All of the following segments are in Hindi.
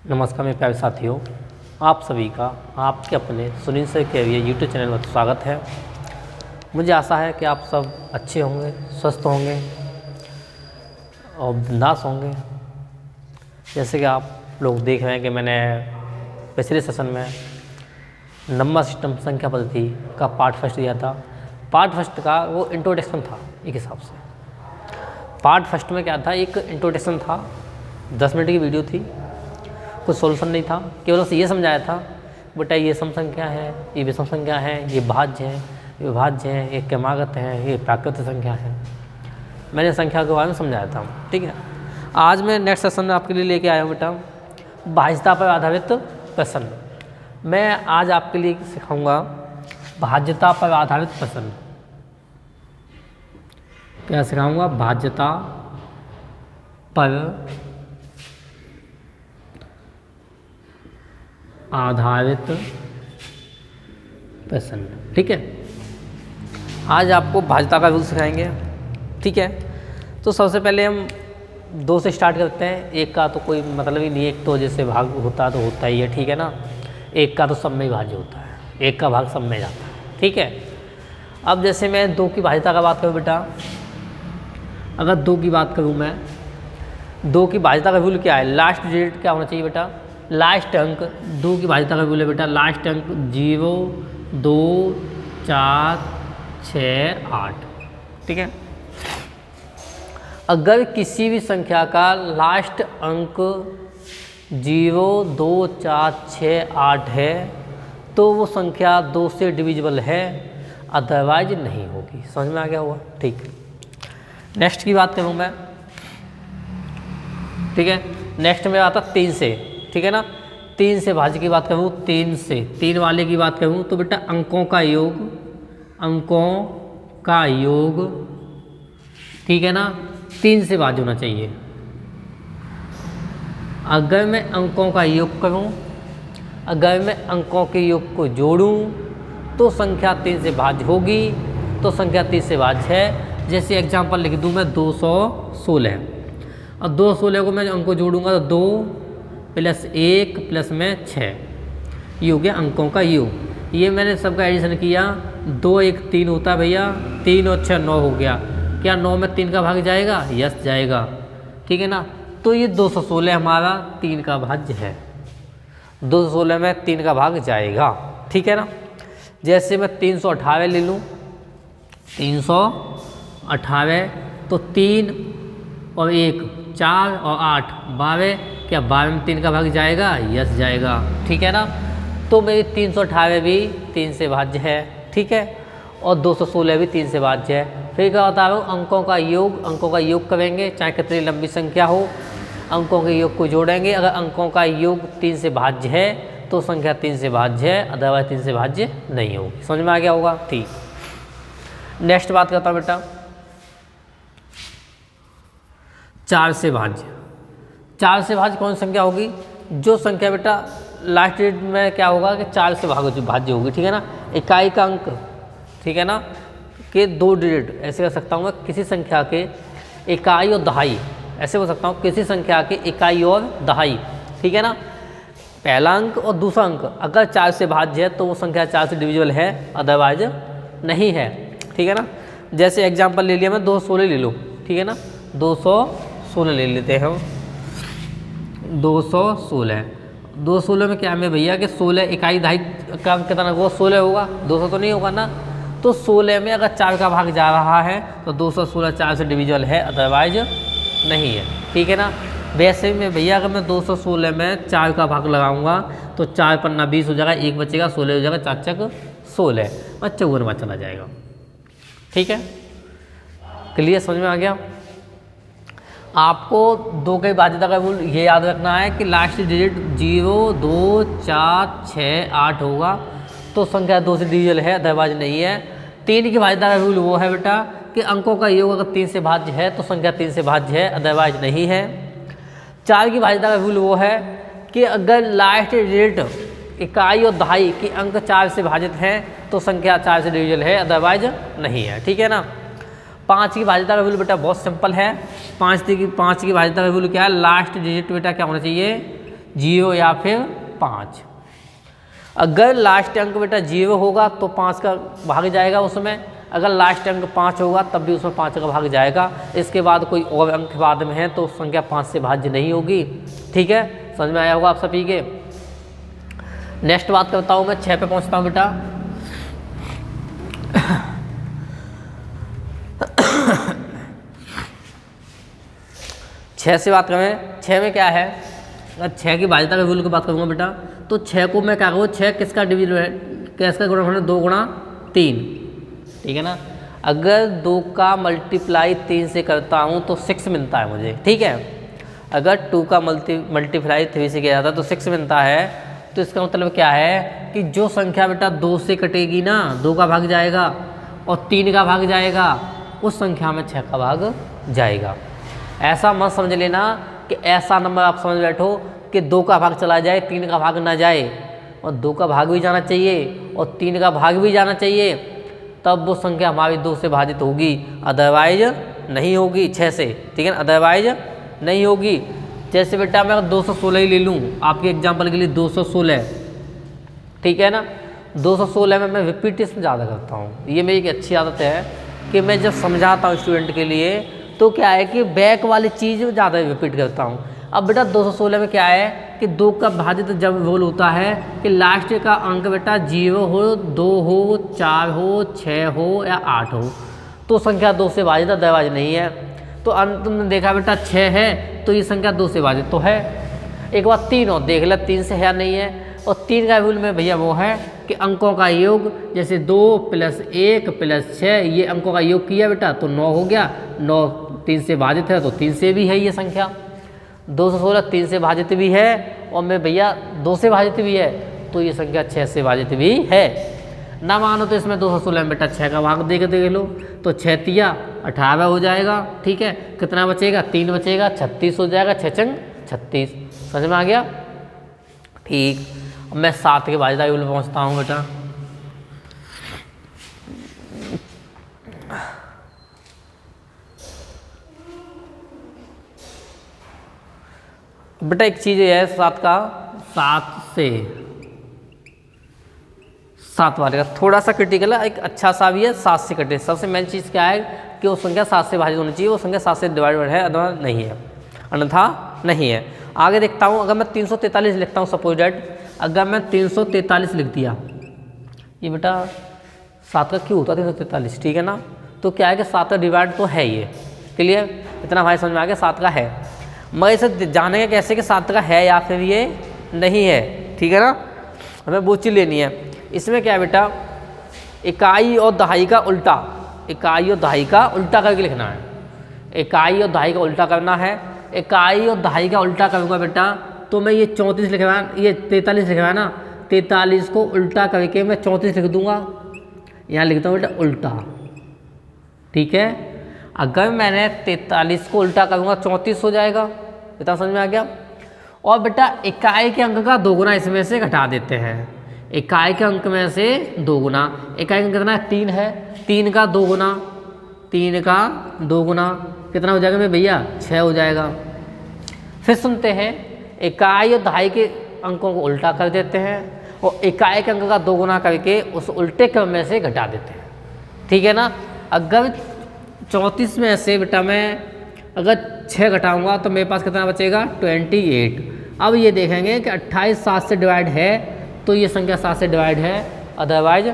नमस्कार मेरे प्यारे साथियों, आप सभी का आपके अपने सुनील सर के यूट्यूब चैनल में स्वागत है। मुझे आशा है कि आप सब अच्छे होंगे, स्वस्थ होंगे और बिंदास होंगे। जैसे कि आप लोग देख रहे हैं कि मैंने पिछले सेशन में नंबर सिस्टम संख्या पद्धति का पार्ट फर्स्ट दिया था। पार्ट फर्स्ट का वो इंट्रोडक्शन था। एक हिसाब से पार्ट फर्स्ट में क्या था, एक इंट्रोडक्शन था, 10 मिनट की वीडियो थी, कुछ सॉल्यूशन नहीं था। केवल उसे ये समझाया था बेटा ये सम संख्या है, ये विषम संख्या है, ये भाज्य है, ये विभाज्य है, ये क्रमागत है, ये प्राकृतिक संख्या है। मैंने संख्या के बारे में समझाया था। ठीक है, आज मैं नेक्स्ट सेशन में आपके लिए लेके आया हूँ बेटा भाज्यता पर आधारित प्रश्न। मैं आज आपके लिए सिखाऊंगा भाज्यता पर आधारित प्रश्न। क्या सिखाऊंगा? भाज्यता पर आधारित प्रश्न। ठीक है, आज आपको भाज्यता का रूल सिखाएंगे। ठीक है, तो सबसे पहले हम 2 से स्टार्ट करते हैं। एक का तो कोई मतलब ही नहीं, एक तो जैसे भाग होता तो होता ही है। ठीक है ना, एक का तो सब में ही भाज्य होता है, एक का भाग सब में जाता है। ठीक है, अब जैसे मैं 2 की भाज्यता का बात करूँ बेटा, अगर 2 की बात करूँ मैं, 2 की भाज्यता का रूल क्या है? लास्ट डिजिट क्या होना चाहिए बेटा? लास्ट अंक 2 की भाज्यता का रूल है बेटा, लास्ट अंक 0, 2, 4, 6, 8। ठीक है, अगर किसी भी संख्या का लास्ट अंक 0, 2, 4, 6, 8 है तो वो संख्या 2 से डिविजिबल है, अदरवाइज नहीं होगी। समझ में आ गया हुआ? ठीक है, नेक्स्ट की बात करूँ मैं। ठीक है, नेक्स्ट में आता 3 से। ठीक है ना, 3 से भाज्य की बात करूँ, 3 से 3 वाले की बात करूँ तो बेटा अंकों का योग, ठीक है ना, 3 से भाज्य होना चाहिए। अगर मैं अंकों का योग करूँ, अगर मैं अंकों के योग को जोड़ूँ तो संख्या 3 से भाज्य होगी, तो संख्या 3 से भाज्य है। जैसे एग्जांपल लिख दूँ मैं 216, और 216 को मैं अंकों जोड़ूंगा तो 2 + 1 + में 6, ये हो गया अंकों का योग। ये मैंने सबका एडिशन किया, 2 1 3 होता है भैया, 3 और 6 9 हो गया। क्या 9 में 3 का भाग जाएगा? यस जाएगा। ठीक है ना, तो ये 216 हमारा 3 का भाज्य है, 216 में 3 का भाग जाएगा। ठीक है ना, जैसे मैं 318 ले लूँ, 318 तो 3 और 1 4 और 8 12, क्या 12 में 3 का भाग जाएगा? यस जाएगा। ठीक है ना, तो मेरी 318 भी 3 से भाज्य है। ठीक है, और 216 भी 3 से भाज्य है। फिर क्या बता रहा हूँ, अंकों का योग करेंगे, चाहे कितनी लंबी संख्या हो, अंकों के योग को जोड़ेंगे। अगर अंकों का योग 3 से भाज्य है तो संख्या 3 से भाज्य है, अदरवाइज 3 से भाज्य नहीं होगी। समझ में आ गया होगा? ठीक, नेक्स्ट बात करता हूँ बेटा 4 से भाज्य। 4 से भाज्य कौन सी संख्या होगी? जो संख्या बेटा लास्ट डिजिट में क्या होगा कि 4 से भाज्य होगी। ठीक है ना, इकाई का अंक, ठीक है ना, के 2 डिजिट ऐसे कर सकता हूँ मैं, किसी संख्या के इकाई और दहाई ऐसे बोल सकता हूँ, किसी संख्या के इकाई और दहाई। ठीक है ना, पहला अंक और दूसरा अंक अगर 4 से भाज्य है तो वो संख्या 4 से डिविजिबल है, अदरवाइज नहीं है। ठीक है ना, जैसे एग्जाम्पल ले लिया मैं 216 ले लो। ठीक है ना, 216 ले लेते हैं। 216 में क्या है भैया कि 16 इकाई दहाई का कितना होगा? 16 होगा, 200 तो नहीं होगा ना। तो 16 में अगर 4 का भाग जा रहा है तो 216 4 से डिविजिबल है, अदरवाइज नहीं है। ठीक है ना, वैसे में भैया अगर मैं 216 में 4 का भाग लगाऊंगा तो 4 पन्ना 20 हो जाएगा, 1 बचेगा, 16 हो जाएगा, 4 चक 16 और 54 में चला जाएगा। ठीक है, क्लियर? समझ में आ गया? आपको 2 की भाज्यता का रूल ये याद रखना है कि लास्ट डिजिट 0, 2, 4, 6, 8 होगा तो संख्या 2 से डिविजिबल है, अदरवाइज नहीं है। 3 की भाज्यता का रूल वो है बेटा कि अंकों का योग अगर 3 से भाज्य है तो संख्या 3 से भाज्य है, अदरवाइज नहीं है। 4 की भाज्यता का रूल वो है कि अगर लास्ट डिजिट इकाई और दहाई के अंक 4 से भाजित हैं तो संख्या 4 से डिविजिबल है, अदरवाइज नहीं है। ठीक है ना, 5 की भाज्यता का रूल बेटा बहुत सिंपल है। 5 की भाज्यता का रूल क्या है? लास्ट डिजिट बेटा क्या होना चाहिए? 0 या फिर 5। अगर लास्ट अंक बेटा 0 होगा तो 5 का भाग जाएगा उसमें, अगर लास्ट अंक 5 होगा तब भी उसमें 5 का भाग जाएगा। इसके बाद कोई और अंक बाद में है तो संख्या 5 से भाज्य नहीं होगी। ठीक है, समझ में आया होगा आप सभी के। नेक्स्ट बात करता हूँ मैं 6 पे पहुँचता हूँ बेटा। 6 से बात करें, 6 में क्या है, अगर 6 की भाज्यता के रूल की बात करूँगा बेटा, तो 6 को मैं क्या करूँ, 6 किसका डिवीजन है, किसका गुणनफल है, 2 गुणा 3। ठीक है ना, अगर 2 का मल्टीप्लाई 3 से करता हूँ तो 6 मिलता है मुझे। ठीक है, अगर 2 का मल्टीप्लाई 3 से किया जाता है तो 6 मिलता है। तो इसका मतलब क्या है कि जो संख्या बेटा 2 से कटेगी ना, 2 का भाग जाएगा और 3 का भाग जाएगा, उस संख्या में 6 का भाग जाएगा। ऐसा मत समझ लेना कि ऐसा नंबर आप समझ बैठो कि 2 का भाग चला जाए 3 का भाग ना जाए, और 2 का भाग भी जाना चाहिए और 3 का भाग भी जाना चाहिए, तब वो संख्या हमारी 2 से भाजित होगी, अदरवाइज नहीं होगी 6 से। ठीक है ना, अदरवाइज नहीं होगी। जैसे बेटा मैं 216 ही ले लूँ आपके एग्जाम्पल के लिए, 216। ठीक है ना, 216 में मैं रिपीटेशन ज़्यादा करता हूँ। ये मेरी एक अच्छी आदत है कि मैं जब समझाता हूँ स्टूडेंट के लिए तो क्या है कि बैक वाली चीज़ ज़्यादा रिपीट करता हूँ। अब बेटा 216 में क्या है कि 2 का भाजित जब रोल होता है कि लास्ट का अंक बेटा 0 हो, 2 हो, 4 हो, 6 हो या 8 हो, तो संख्या 2 से भाजित अदरवाइज नहीं है। तो अंत में देखा बेटा 6 है तो ये संख्या 2 से भाजित तो है। एक बार 3 हो, देख ले 3 से है नहीं है। और 3 का रूल में भैया वो है कि अंकों का योग, जैसे 2 + 1 + 6, ये अंकों का योग किया बेटा तो 9 हो गया। 9 3 से भाजित है तो 3 से भी है ये संख्या। 216 3 से भाजित भी है और मैं भैया 2 से भाजित भी है, तो ये संख्या 6 से भाजित भी है। ना मानो तो इसमें 216 में बेटा 6 का भाग देख लो तो 6 तिया 18 हो जाएगा। ठीक है, कितना बचेगा, 3 बचेगा, 36 हो जाएगा, 6 चंग 36। समझ में आ गया। ठीक, अब मैं 7 के भाजित के रूल पहुँचता हूँ बेटा। बेटा एक चीज़ है 7 का, 7 से 7 वाले का थोड़ा सा क्रिटिकल है, एक अच्छा सा भी है, 7 से कटे। सबसे मेन चीज़ क्या है कि वो संख्या 7 से भाजित होनी चाहिए, वो संख्या 7 से डिवाइडेड है, अथवा नहीं है, अन्यथा नहीं है। आगे देखता हूँ, अगर मैं 343 लिखता हूँ, सपोज डैट अगर मैं 343 लिख दिया, ये बेटा 7 का क्यों होता है 343, ठीक है ना। तो क्या है कि 7 का डिवाइड तो है ये, क्लियर, इतना हमारे समझ में आ गया 7 का है। मगर इसे जानेंगे कैसे कि 7 का है या फिर ये नहीं है, ठीक है ना, हमें वो चीज़ लेनी है। इसमें क्या है बेटा, इकाई और दहाई का उल्टा, इकाई और दहाई का उल्टा करके लिखना है। इकाई और दहाई का उल्टा करना है। इकाई और दहाई का उल्टा करूँगा बेटा तो मैं ये 34 लिखवा, ये 43 लिखवा ना, 43 को उल्टा करके मैं 34 लिख दूंगा। यहाँ लिखता हूँ बेटा उल्टा, ठीक है। अगर मैंने 43 को उल्टा करूँगा 34 हो जाएगा, इतना समझ में आ गया। और बेटा इकाई के अंक का 2 गुना इसमें से घटा देते हैं। इकाई के अंक में से 2 गुना, इकाई का अंक कितना है 3 है, 3 का 2 गुना, 3 का 2 गुना कितना हो जाएगा मेरे भैया 6 हो जाएगा। फिर सुनते हैं, इकाई और दहाई के अंकों को उल्टा कर देते हैं और इकाई के अंक का 2 गुना करके उस उल्टे क्रम में से घटा देते हैं, ठीक है ना। अगर 34 में से बेटा मैं अगर 6 घटाऊंगा तो मेरे पास कितना बचेगा 28। अब ये देखेंगे कि 28 7 से डिवाइड है तो ये संख्या 7 से डिवाइड है, अदरवाइज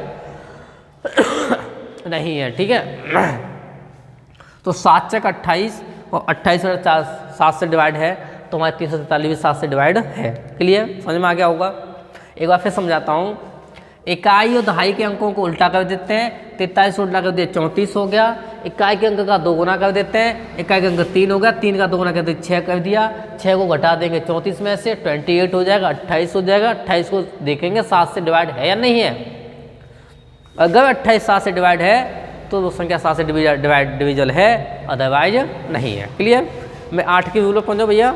नहीं है, ठीक है। तो 7 चक 28 और 28 में 7 से डिवाइड है तो हमारे 343 7 से डिवाइड है, क्लियर, समझ में आ गया होगा। एक बार फिर समझाता हूँ, इकाई और दहाई के अंकों को उल्टा कर देते हैं, 43 उल्टा कर दिया 34 हो गया। इकाई के अंक का 2 गुना कर देते हैं, इकाई के अंक 3 हो गया, 3 का 2 गुना कर दिया 6 कर दिया, 6 को घटा देंगे 34 में से 28 हो जाएगा, 28 हो जाएगा। 28 को देखेंगे 7 से डिवाइड है या नहीं है। अगर 28 7 से डिवाइड है तो वो संख्या 7 से डिविजल है, अदरवाइज नहीं है, क्लियर। मैं 8 की रूल पर पहुँचो भैया।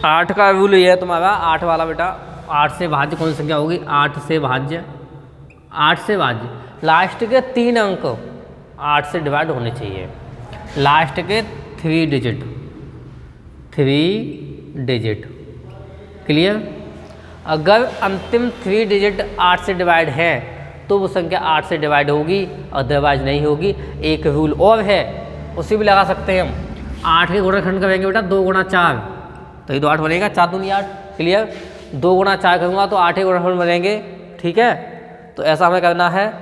8 का रूल ये है तुम्हारा, 8 वाला बेटा, 8 से भाज्य कौन सी संख्या होगी, 8 से भाज्य, 8 से भाज्य लास्ट के 3 अंक, 8 से डिवाइड होने चाहिए, लास्ट के 3 डिजिट। क्लियर? अगर अंतिम 3 डिजिट 8 से डिवाइड है तो वो संख्या 8 से डिवाइड होगी, अदरवाइज नहीं होगी। एक रूल और है, उसी भी लगा सकते हैं हम। 8 के गुणनखंड करेंगे बेटा 2 गुणा 4, तो ये तो 8 बनेगा, 4 दूनी 8। क्लियर? 2 गुणा 4 करूँगा तो 8 के गुणनखंड बनेंगे। ठीक है, तो ऐसा हमें करना है।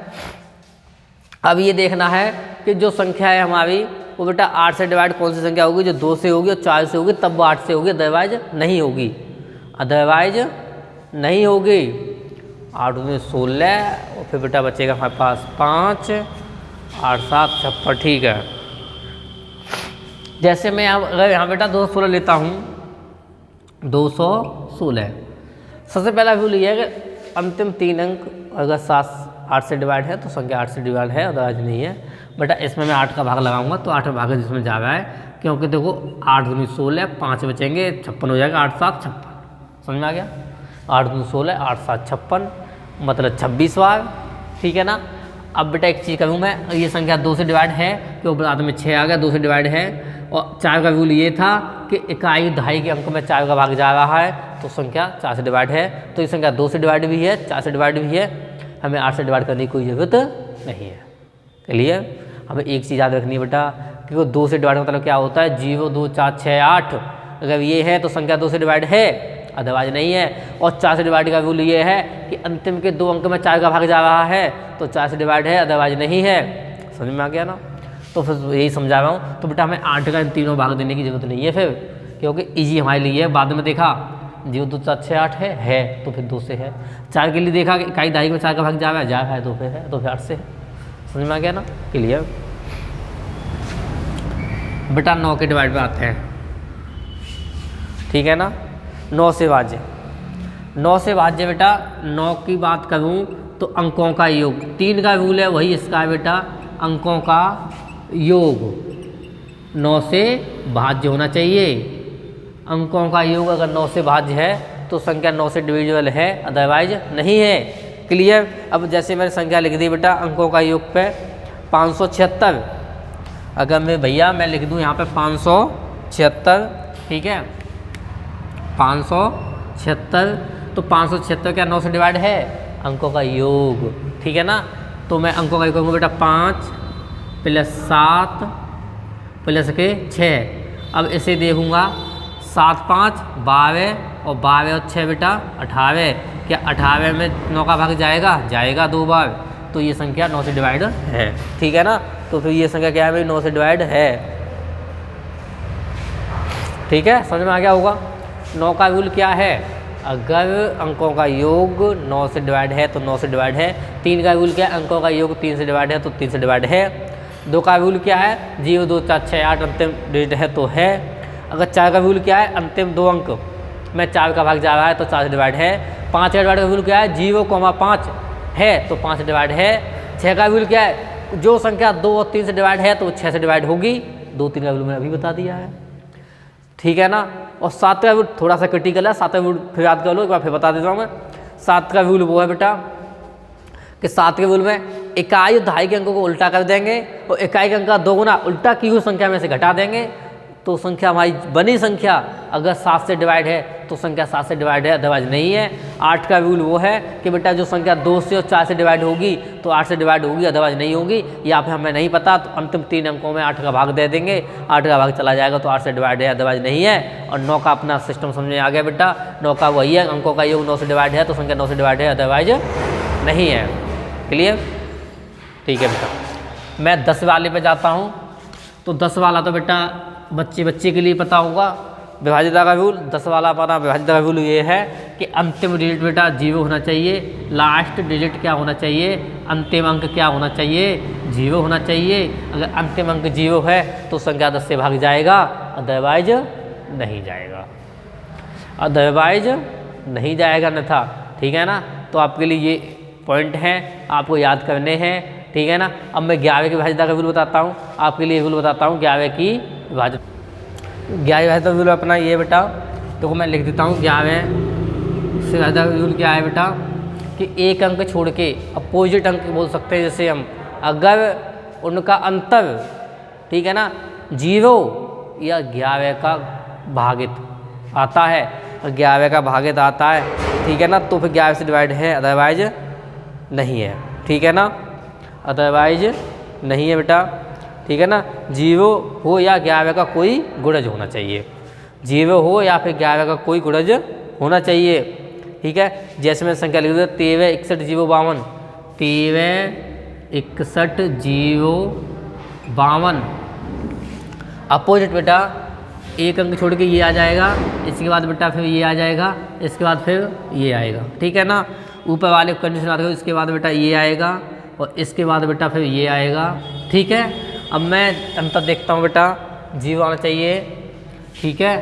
अब ये देखना है कि जो संख्या है हमारी वो बेटा 8 से डिवाइड कौन सी संख्या होगी, जो 2 से होगी और 4 से होगी, तब वो 8 से होगी, अदरवाइज नहीं होगी। 8 में 16 और फिर बेटा बचेगा हमारे पास 5, 8 7 56। ठीक है, जैसे मैं अगर यहाँ बेटा 216 लेता हूँ, 216 सबसे पहला रूल ये है कि अंतिम 3 अंक अगर 8 से डिवाइड है तो संख्या 8 से डिवाइड है, अदरवाइज नहीं है। बेटा इसमें मैं 8 का भाग लगाऊंगा तो 8 भाग जिसमें जा रहा है, क्योंकि देखो 8 दूनी 16, 5 बचेंगे, 56 हो जाएगा, 8 7 56। समझ में आ गया? 8 दूनी 16, 8 7 56, मतलब 26 बार। ठीक है ना? अब बेटा एक चीज़ करूँ मैं, ये संख्या 2 से डिवाइड है, क्योंकि बाद में 6 आ गया, 2 से डिवाइड है। और 4 का रूल ये था कि इकाई दहाई के अंक में 4 का भाग जा रहा है तो संख्या 4 से डिवाइड है। तो ये संख्या 2 से डिवाइड भी है, 4 से डिवाइड भी है, हमें 8 से डिवाइड करने की कोई ज़रूरत नहीं है। क्लियर? हमें एक चीज़ याद रखनी है बेटा, क्योंकि 2 से डिवाइड मतलब क्या होता है, 0 2 4 6 8। अगर ये है तो संख्या 2 से डिवाइड है, अदरवाइज नहीं है। और 4 से डिवाइड का रूल ये है कि अंतिम के 2 अंक में 4 का भाग जा रहा है तो 4 से डिवाइड है, अदरवाइज नहीं है। समझ में आ गया ना? तो फिर यही समझा रहा हूँ। तो बेटा हमें 8 का इन तीनों भाग देने की जरूरत नहीं है फिर, क्योंकि ईजी हमारे लिए है। बाद में देखा 0 2 4 6 8 है तो फिर 2 से है। 4 के लिए देखा कि इकाई दहाई में 4 का भाग जा रहा है तो फिर है, तो फिर 8 से है। समझ में आ गया ना? क्लियर? बेटा 9 के डिवाइड पे आते हैं। ठीक है ना? 9 से भाज्य, 9 से भाज्य बेटा 9 की बात करूं तो अंकों का योग, 3 का रूल है वही इसका है बेटा, अंकों का योग 9 से भाज्य होना चाहिए। अंकों का योग अगर 9 से भाज्य है तो संख्या 9 से डिविजिबल है, अदरवाइज नहीं है। क्लियर? अब जैसे मैंने संख्या लिख दी बेटा अंकों का योग पे 576। अगर मैं लिख दूं यहाँ पे 576, ठीक है, 576, तो 576 क्या 9 से डिवाइड है? अंकों का योग। ठीक है ना? तो मैं अंकों का योग करूँगा बेटा 5 + 7 + 6। अब इसे देखूँगा 7 5 12 और 12 और 6 बेटा 18। क्या 18 में 9 का भाग जाएगा? जाएगा 2 बार, तो ये संख्या 9 से डिवाइड है। ठीक है ना? तो फिर ये संख्या क्या है भाई? 9 से डिवाइड है। ठीक है, समझ में आ गया होगा। 9 का रूल क्या है? अगर अंकों का योग 9 से डिवाइड है तो 9 से डिवाइड है। 3 का रूल क्या है? अंकों का योग 3 से डिवाइड है तो 3 से डिवाइड है। 2 का रूल क्या है? 0 2 4 6 8 अंतिम डिजिट है तो है। अगर 4 का रूल क्या है? अंतिम 2 अंक में 4 का भाग जा रहा है तो 4 से डिवाइड है। 5 का डिवाइड का रूल क्या है? 0,5 है तो 5 से डिवाइड है। 6 का रूल क्या है? जो संख्या 2 और 3 से डिवाइड है तो 6 से डिवाइड होगी। 2 3 का रूल मैंने अभी बता दिया है। ठीक है ना? और 7 का रूल थोड़ा सा क्रिटिकल है, 7 का रूल फिर याद कर लो, एक बार फिर बता देता हूँ मैं। 7 का रूल वो है बेटा कि 7 के रूल में इकाई और दहाई के अंकों को उल्टा कर देंगे और इकाई के अंक का 2 गुना उल्टा की हुई संख्या में से घटा देंगे तो संख्या हमारी बनी संख्या अगर 7 से डिवाइड है तो संख्या 7 से डिवाइड है, अदरवाइज नहीं है। 8 का रूल वो है कि बेटा जो संख्या 2 से और 4 से डिवाइड होगी तो 8 से डिवाइड होगी, अदरवाइज नहीं होगी। या फिर हमें नहीं पता तो अंतिम 3 अंकों में 8 का भाग दे देंगे, 8 का भाग चला जाएगा तो 8 से डिवाइड है, अदरवाइज नहीं है। और 9 का अपना सिस्टम समझ में आ गया बेटा। 9 का वही है, अंकों का योग 9 से डिवाइड है तो संख्या 9 से डिवाइड है, अदरवाइज नहीं है। क्लियर? ठीक है बेटा। मैं 10 वाले पे जाता हूँ। तो 10 वाला तो बेटा बच्चे के लिए पता होगा विभाज्यता का रूल। 10 वाला अपना विभाज्यता का रूल ये है कि अंतिम डिजिट बेटा 0 होना चाहिए, लास्ट डिजिट क्या होना चाहिए? अंतिम अंक क्या होना चाहिए? 0 होना चाहिए। अगर अंतिम अंक 0 है तो संख्या 10 से भाग जाएगा, अदरवाइज नहीं जाएगा, अदरवाइज नहीं जाएगा अन्यथा। ठीक है ना? तो आपके लिए ये पॉइंट हैं, आपको याद करने हैं। ठीक है ना? अब मैं 11 की विभाज्यता का रूल बताता हूँ, आपके लिए रूल बताता हूँ 11 की विभाज्यता। 11 विभाज्यता रूल अपना ये बेटा, तो मैं लिख देता हूँ 11 से विभाज्यता रूल क्या है बेटा कि एक अंक छोड़ के अपोजिट अंक बोल सकते हैं। जैसे हम अगर उनका अंतर, ठीक है ना, 0 या 11 का भागित आता है, और 11 का भागित आता है, ठीक है ना, तो फिर 11 से डिवाइड है, अदरवाइज नहीं है, ठीक है ना, अदरवाइज नहीं है बेटा, ठीक है ना। 0 हो या 11 का कोई गुणज होना चाहिए, 0 हो या फिर 11 का कोई गुणज होना चाहिए, ठीक है। जैसे मैं संख्या लिख दूँ 13 61 0 52, 13 61 0 52, अपोजिट बेटा एक अंक छोड़ के ये आ जाएगा, इसके बाद बेटा फिर ये आ जाएगा, इसके बाद फिर ये आएगा, ठीक है ना। ऊपर वाले कंडीशन आते हो, इसके बाद बेटा ये आएगा और इसके बाद बेटा फिर ये आएगा, ठीक है। अब मैं अंतर देखता हूँ बेटा, 0 आना चाहिए, ठीक है।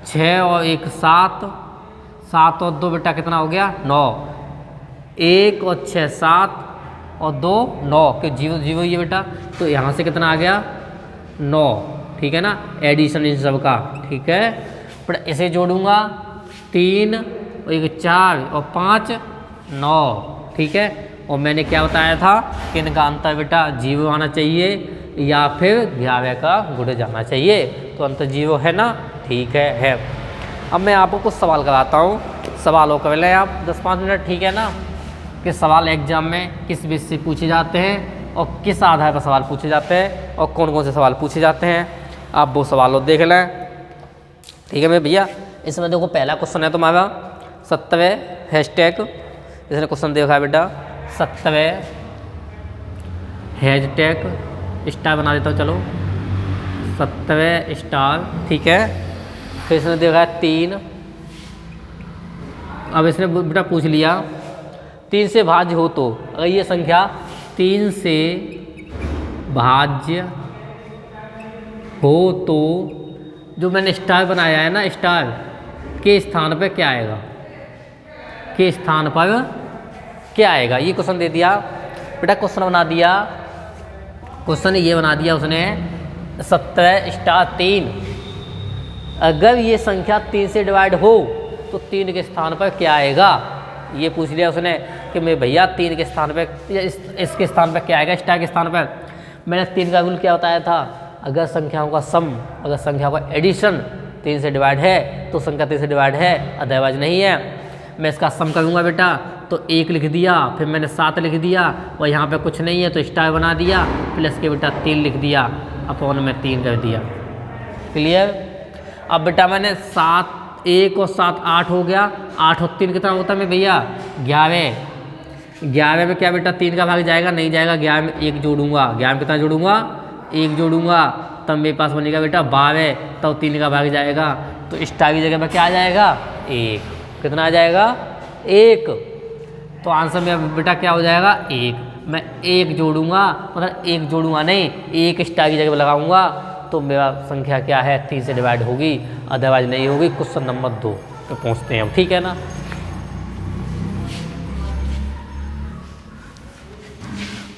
6 और 1 7, 7 और 2 बेटा कितना हो गया 9, 1 और 6 7 और 2 9 के 0 0 ये बेटा, तो यहाँ से कितना आ गया 9, ठीक है ना, एडिशन इन सब का, ठीक है। पर इसे जोड़ूंगा 3 और 1 4 और 5 9, ठीक है। और मैंने क्या बताया था कि इनका अंतर बेटा 0 आना चाहिए या फिर 11 का गुणज आना चाहिए, तो अंतर 0 है ना, ठीक है। अब मैं आपको कुछ सवाल कराता हूँ, सवालों कर लें आप 10-5 मिनट, ठीक है ना, कि सवाल एग्जाम में किस विषय से पूछे जाते हैं और किस आधार पर सवाल पूछे जाते हैं और कौन कौन से सवाल पूछे जाते हैं, आप वो सवालों देख लें, ठीक है मेरे भैया। इसमें देखो पहला क्वेश्चन है तुम्हारा 70 हैशटैग, इसने क्वेश्चन देखा है बेटा 70 हैशटैग, स्टार बना देता हूँ, चलो 70 स्टार, ठीक है। फिर इसने देखा है 3, अब इसने बेटा पूछ लिया 3 से भाज्य हो तो, अगर ये संख्या 3 से भाज्य हो तो जो मैंने स्टार बनाया है ना, स्टार के स्थान पर क्या आएगा, के स्थान पर क्या आएगा, ये क्वेश्चन दे दिया बेटा। क्वेश्चन बना दिया, क्वेश्चन ये बना दिया उसने 70 स्टार 3, अगर ये संख्या 3 से डिवाइड हो तो 3 के स्थान पर क्या आएगा, ये पूछ लिया उसने कि मैं भैया 3 के स्थान पर इसके स्थान पर क्या आएगा, स्टार के स्थान पर। मैंने 3 का रूल क्या बताया था, अगर संख्याओं का सम, अगर संख्याओं का एडिशन 3 से डिवाइड है तो संख्या 3 से डिवाइड है, अदरवाइज नहीं है। मैं इसका सम करूँगा बेटा, तो 1 लिख दिया, फिर मैंने 7 लिख दिया और यहाँ पे कुछ नहीं है तो स्टार बना दिया, प्लस के बेटा 3 लिख दिया, अपॉन में 3 कर दिया, क्लियर। अब बेटा मैंने 7 1 और 7 8 हो गया, 8 और 3 कितना होता है मैं भैया 11, 11 में क्या बेटा 3 का भाग जाएगा, नहीं जाएगा, 11 में 1 जोड़ूंगा, 11 में कितना जोड़ूंगा 1 जोड़ूंगा, तब मेरे पास बनेगा बेटा 12, तब 3 का भाग जाएगा, तो स्टार की जगह पर क्या आ जाएगा 1, कितना आ जाएगा 1, तो आंसर में बेटा क्या हो जाएगा 1। मैं 1 जोड़ूंगा, मतलब 1 जोड़ूंगा नहीं, 1 स्टार की जगह पर लगाऊंगा, तो मेरा संख्या क्या है 3 से डिवाइड होगी, अदरवाइज नहीं होगी। क्वेश्चन नंबर 2 पे पहुंचते हैं हम, ठीक है ना।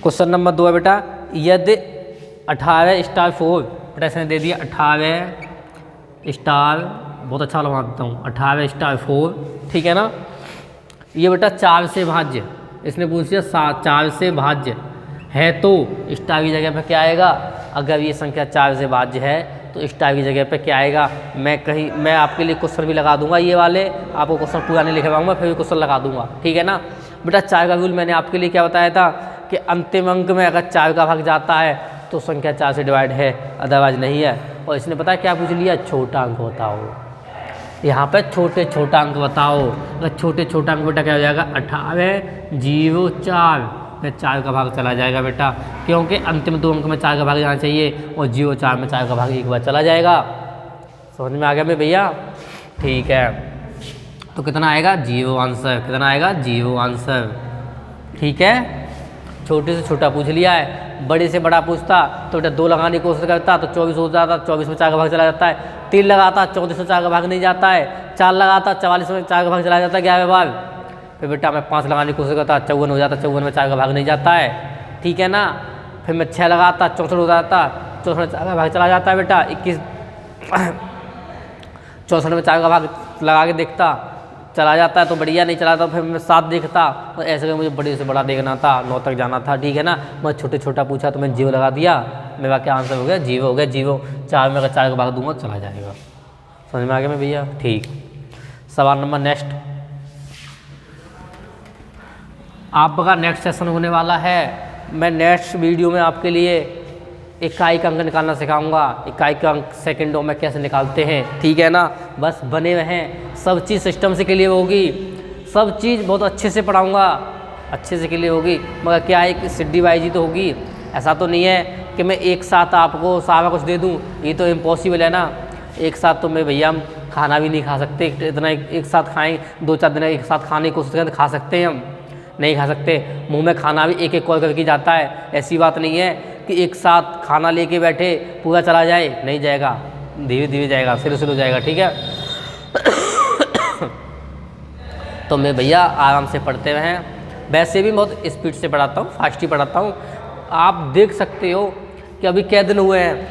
क्वेश्चन नंबर 2 है बेटा, यदि 18 स्टार 4, बेटा इसने दे दिया 18 स्टार, बहुत अच्छा लगा देता हूँ, 18 स्टार 4, ठीक है ना। ये बेटा 4 से भाज्य, इसने पूछ लिया 4 से भाज्य है तो स्टार की जगह पर क्या आएगा, अगर ये संख्या 4 से भाज्य है तो स्टार की जगह पे क्या आएगा। मैं आपके लिए क्वेश्चन भी लगा दूंगा, ये वाले आपको क्वेश्चन पूरा नहीं लिखवाऊंगा, फिर भी क्वेश्चन लगा दूंगा, ठीक है ना। बेटा 4 का रूल मैंने आपके लिए क्या बताया था कि अंतिम अंक में अगर 4 का भाग जाता है तो संख्या 4 से डिवाइड है, अदरवाइज नहीं है। और इसने पता है क्या पूछ लिया, छोटा अंक बताओ, यहाँ पे छोटे छोटा अंक बताओ। अगर छोटे छोटा अंक बेटा क्या हो जाएगा 18 0 4 में 4 का भाग चला जाएगा बेटा, क्योंकि अंतिम 2 अंक में 4 का भाग जाना चाहिए और 0 4 में 4 का भाग एक बार चला जाएगा। समझ में आ गया मेरे भैया, ठीक है। तो कितना आएगा 0 आंसर, कितना आएगा 0 आंसर, ठीक है। छोटे से छोटा पूछ लिया है, बड़े से बड़ा पूछता तो बेटा 2 लगाने की कोशिश करता तो 24 हो जाता, 24 में 4 का भाग चला जाता है। 3 लगाता 34 में 4 का भाग नहीं जाता है। 4 लगाता 44 में 4 का भाग चला जाता है 11वें बार। फिर बेटा मैं 5 लगाने की कोशिश करता 54 हो जाता, 54 में 4 का भाग नहीं जाता है, ठीक है ना। फिर मैं 6 लगाता 64 हो जाता, 64 में 4 का भाग चला जाता है बेटा। 21 64 में 4 का भाग लगा के देखता चला जाता है तो बढ़िया, नहीं चला तो फिर मैं 7 देखता। तो ऐसे करके मुझे बड़े से बड़ा देखना था, 9 तक जाना था, ठीक है ना। मैं छोटे छोटा पूछा तो मैंने 0 लगा दिया, मेरा क्या आंसर हो गया, 0 हो गया। 0 4 में अगर 4 का भाग दूंगा चला जाएगा। समझ में आ गया मैं भैया? ठीक। सवाल नंबर नेक्स्ट, आपका नेक्स्ट सेशन होने वाला है। मैं नेक्स्ट वीडियो में आपके लिए इकाई का अंक निकालना सिखाऊंगा, इकाई का अंक सेकंडों में कैसे निकालते हैं, ठीक है ना। बस बने रहें, सब चीज़ सिस्टम से क्लियर होगी, सब चीज़ बहुत अच्छे से पढ़ाऊंगा, अच्छे से क्लियर होगी। मगर क्या है कि सिड्डी बाई तो होगी, ऐसा तो नहीं है कि मैं एक साथ आपको सारा कुछ दे दूँ, ये तो इम्पॉसिबल है ना। एक साथ तो मैं भैया हम खाना भी नहीं खा सकते, इतना एक साथ खाएँ, 2-4 दिन एक साथ खाने की कोशिश करें तो खा सकते हैं हम, नहीं खा सकते। मुंह में खाना भी एक कॉल करके जाता है, ऐसी बात नहीं है कि एक साथ खाना लेके बैठे पूरा चला जाए, नहीं जाएगा, धीरे धीरे जाएगा, स्लो जाएगा, ठीक है। तो मैं भैया आराम से पढ़ते रहें, वैसे भी बहुत स्पीड से पढ़ाता हूँ, फास्ट ही पढ़ाता हूँ। आप देख सकते हो कि अभी क्या दिन हुए हैं,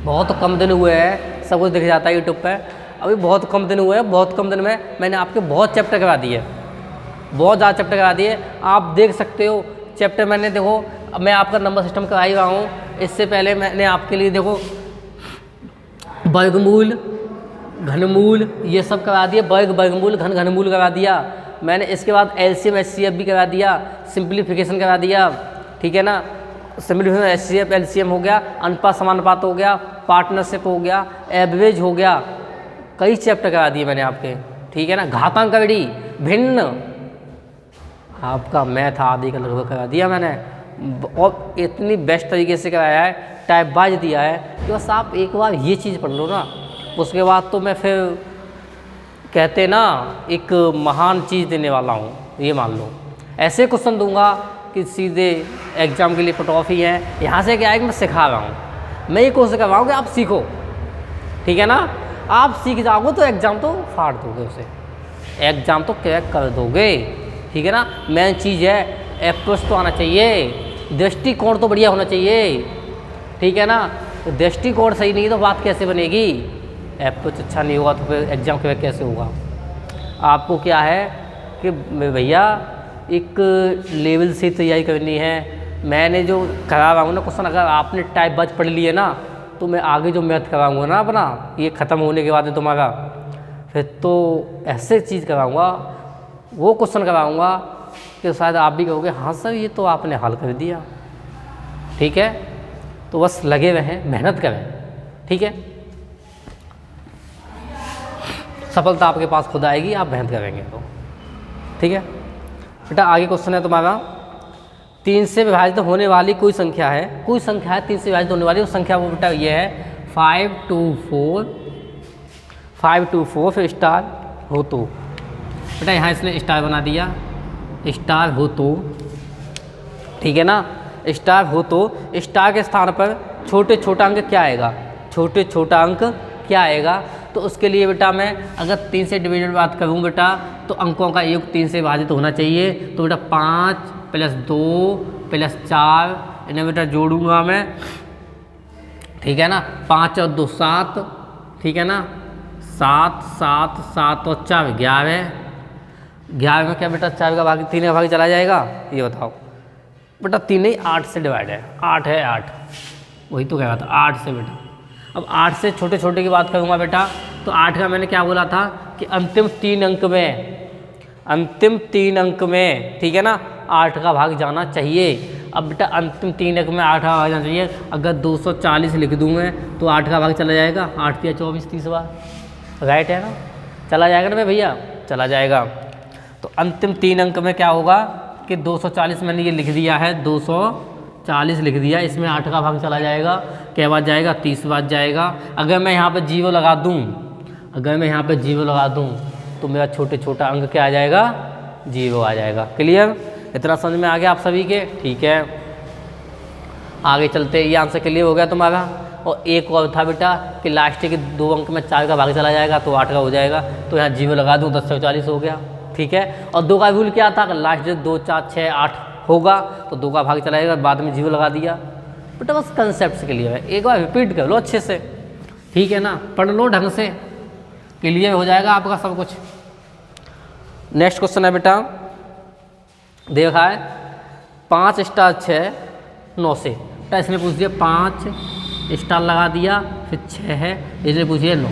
बहुत कम दिन हुए हैं, सब कुछ दिख जाता है यूट्यूब पर। अभी बहुत कम दिन हुए हैं, बहुत कम दिन में मैंने आपके बहुत चैप्टर करवा दिए, बहुत ज़्यादा चैप्टर करा दिए। आप देख सकते हो चैप्टर मैंने, देखो मैं आपका नंबर सिस्टम करा ही रहा हूँ। इससे पहले मैंने आपके लिए देखो वर्गमूल, घनमूल, ये सब करा दिए, वर्गमूल, घनमूल करा दिया मैंने। इसके बाद एलसीएम एचसीएफ भी करा दिया, सिंप्लीफिकेशन करा दिया, ठीक है ना। सिंप्लीफिकेशन एचसीएफ एलसीएम हो गया, अनुपात समानुपात हो गया, पार्टनरशिप हो गया, एवरेज हो गया, कई चैप्टर करा दिए मैंने आपके, ठीक है ना। घातांक विधि, भिन्न, आपका मैथ आदि का लगभग करा दिया मैंने, और इतनी बेस्ट तरीके से कराया है, टाइप वाइज दिया है कि बस आप एक बार ये चीज़ पढ़ लो ना, उसके बाद तो मैं फिर कहते ना एक महान चीज़ देने वाला हूँ, ये मान लो। ऐसे क्वेश्चन दूंगा कि सीधे एग्ज़ाम के लिए कट ऑफ ही है। यहाँ से क्या है कि मैं सिखा रहा हूँ, मैं ये कोशिश कर रहा हूँ कि आप सीखो, ठीक है ना। आप सीख जाओगे तो एग्ज़ाम तो फाड़ दोगे उसे, एग्ज़ाम तो क्रैक कर दोगे, ठीक है ना। मेन चीज़ है अप्रोच तो आना चाहिए, दृष्टिकोण तो बढ़िया होना चाहिए, ठीक है ना। तो दृष्टिकोण सही नहीं तो बात कैसे बनेगी, अप्रोच अच्छा नहीं होगा तो फिर एग्ज़ाम क्रैक कैसे होगा। आपको क्या है कि भैया एक लेवल से तैयारी करनी है। मैंने जो करा रहा हूँ ना क्वेश्चन, अगर आपने टाइप वाइज पढ़ लिए ना तो मैं आगे जो मैथ कराऊँगा ना अपना, ये ख़त्म होने के बाद तुम्हारा, फिर तो ऐसे चीज़ कराऊँगा, वो क्वेश्चन कराऊँगा कि शायद आप भी कहोगे हाँ सर ये तो आपने हल कर दिया, ठीक है। तो बस लगे रहें, मेहनत करें, ठीक है। सफलता आपके पास खुद आएगी, आप मेहनत करेंगे तो, ठीक है। बेटा आगे क्वेश्चन है तुम्हारा, 3 से विभाजित होने वाली कोई संख्या है, कोई संख्या है 3 से विभाजित होने वाली, वो संख्या वो बेटा ये है 5 2 4 फिर स्टार हो तो। बेटा यहाँ इसने स्टार बना दिया, स्टार हो तो, ठीक है ना। स्टार हो तो स्टार के स्थान पर छोटे छोटा अंक क्या आएगा, छोटे छोटा अंक क्या आएगा। तो उसके लिए बेटा मैं अगर 3 से डिविजन बात करूँ बेटा, तो अंकों का योग 3 से विभाजित होना चाहिए। तो बेटा 5 + 2 + 4 इन्हें बेटा जोड़ूंगा मैं, ठीक है ना। 5 और 2 7, ठीक है ना। 7 7 7 और 4 11, 11 में क्या बेटा 4 का भाग 3 का भाग चला जाएगा, ये बताओ बेटा। 3 नहीं 8 से डिवाइड है, 8 है 8, वही तो कह रहा था 8 से बेटा। अब 8 से छोटे छोटे की बात करूँगा बेटा, तो 8 का मैंने क्या बोला था कि अंतिम 3 अंक में, ठीक है ना, 8 का भाग जाना चाहिए। अब बेटा अंतिम 3 अंक में 8 का भाग जाना चाहिए। अगर 240 लिख दूँ मैं तो 8 का भाग चला जाएगा, 8 या 24 30 बार, राइट है ना, चला जाएगा ना मैं भैया, चला जाएगा। तो अंतिम 3 अंक में क्या होगा कि 240 मैंने ये लिख दिया है, 240 लिख दिया, इसमें 8 का भाग चला जाएगा, क्या बात जाएगा 30 बात जाएगा। अगर मैं यहाँ पर 0 लगा दूँ, तो मेरा छोटे छोटा अंक क्या आ जाएगा, 0 आ जाएगा। क्लियर, इतना समझ में आ गया आप सभी के, ठीक है। आगे चलते, ये आंसर क्लियर हो गया तुम्हारा। और एक और था बेटा कि लास्ट के 2 अंक में 4 का भाग चला जाएगा तो 8 का हो जाएगा, तो यहाँ 0 लगा दूँ 10 से 40 हो गया, ठीक है। और 2 का रूल क्या था, लास्ट 2 4 6 8 होगा तो 2 का भाग चलाएगा, बाद में 0 लगा दिया बेटा। बस कंसेप्ट के लिए है, एक बार रिपीट कर लो अच्छे से, ठीक है ना, पढ़ लो ढंग से, क्लियर हो जाएगा आपका सब कुछ। नेक्स्ट क्वेश्चन है बेटा, देखा है 5 स्टार 6 9 से, तो इसने पूछ दिया 5 स्टार लगा दिया, फिर 6 है, इसने पूछ दिया 9।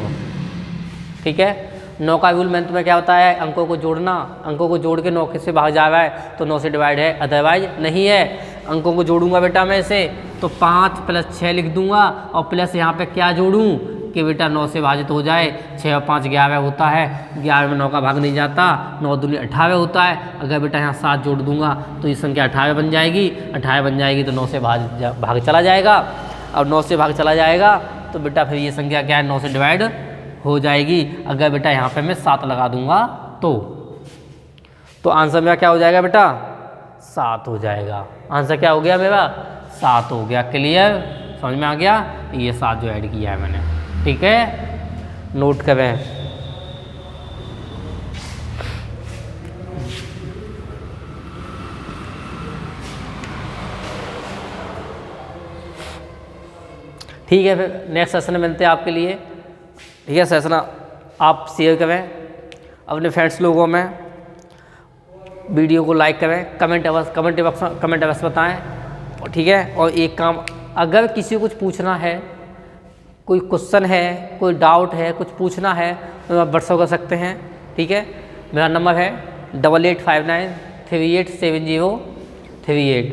ठीक है, 9 का रूल में क्या होता है, अंकों को जोड़ना, अंकों को जोड़ के 9 से भाग जा रहा है तो 9 से डिवाइड है, अदरवाइज नहीं है। अंकों को जोड़ूंगा बेटा मैं इसे, तो 5 + 6 लिख दूंगा और प्लस यहाँ पे क्या जोड़ूं कि बेटा 9 से भाजित हो जाए। 6 और 5 11 होता है, 11 में 9 का भाग नहीं जाता, 9 दूनी 18 होता है। अगर बेटा यहाँ 7 जोड़ दूंगा तो ये संख्या 18 बन जाएगी, 18 बन जाएगी तो 9 से भाग चला जाएगा, और 9 से भाग चला जाएगा तो बेटा फिर ये संख्या क्या है, 9 से डिवाइड हो जाएगी। अगर बेटा यहाँ पे मैं 7 लगा दूंगा तो आंसर मेरा क्या हो जाएगा बेटा, 7 हो जाएगा। आंसर क्या हो गया मेरा, 7 हो गया। क्लियर, समझ में आ गया, ये 7 जो ऐड किया है मैंने। ठीक है, नोट करें। ठीक है, फिर नेक्स्ट सेशन में मिलते हैं आपके लिए। ठीक है, सेशन आप शेयर करें अपने फ्रेंड्स लोगों में, वीडियो को लाइक करें, कमेंट अवश्य बताएं। ठीक है, और एक काम, अगर किसी को कुछ पूछना है, कोई क्वेश्चन है, कोई डाउट है, कुछ पूछना है तो आप व्हाट्सएप कर सकते हैं। ठीक है, मेरा नंबर है 8859387038,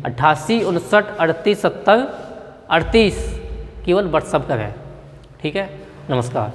8859387038, केवल व्हाट्सएप करें। ठीक है, नमस्कार।